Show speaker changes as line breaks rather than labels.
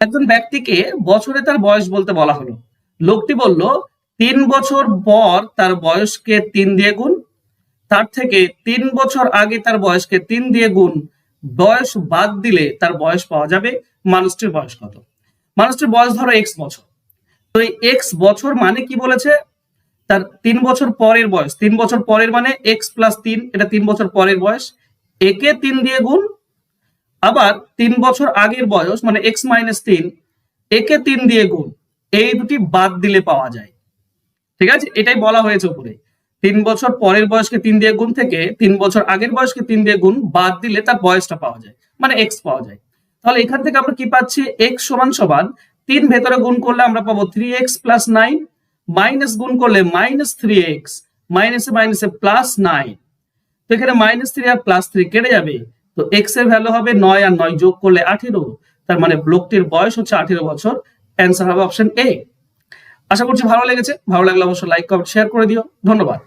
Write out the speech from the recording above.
একজন ব্যক্তিকে বছরে তার বয়স বলতে বলা হলো। লোকটি বলল 3 বছর পর তার বয়সকে 3 দিয়ে গুণ, তার থেকে 3 বছর আগে তার বয়সকে 3 দিয়ে গুণ, বয়স বাদ দিলে তার বয়স পাওয়া যাবে। মানুষটির বয়স কত? মানুষটির বয়স ধরো এক্স বছর। তো এই এক্স বছর মানে কি বলেছে? তার 3 বছর পরের বয়স। 3 বছর পরের মানে এক্স প্লাস 3, এটা 3 বছর পরের বয়স। একে 3 দিয়ে গুণ, আবার 3 বছর আগের বয়স মানে এক্স মাইনাস 3, একে 3 দিয়ে গুণ। এই দুটি বাদ দিলে পাওয়া যায়। ঠিক আছে, এটাই বলা হয়েছে উপরে। 3 বছর পরের বয়সকে 3 দিয়ে গুণ থেকে 3 বছর আগের বয়সকে 3 দিয়ে গুণ বাদ দিলে তার বয়সটা পাওয়া যায়, মানে এক্স পাওয়া যায়। তাহলে এখান থেকে আমরা কি পাচ্ছি? এক্স সমান সমান 3 ভেতরে গুণ করলে আমরা পাবো 3x প্লাস 9, মাইনাস গুণ করলে মাইনাস 3x, মাইনাসে মাইনাসে প্লাস 9। তো এখানে -3 আর +3 কেটে যাবে। তো x এর ভ্যালু হবে 9 আর 9 যোগ করলে 18। তার মানে লোকটির বয়স হচ্ছে 18 বছর। অ্যান্সার হবে অপশন এ। আশা করছি ভালো লেগেছে। ভালো লাগলে অবশ্যই লাইক, কমেন্ট, শেয়ার করে দিও। ধন্যবাদ।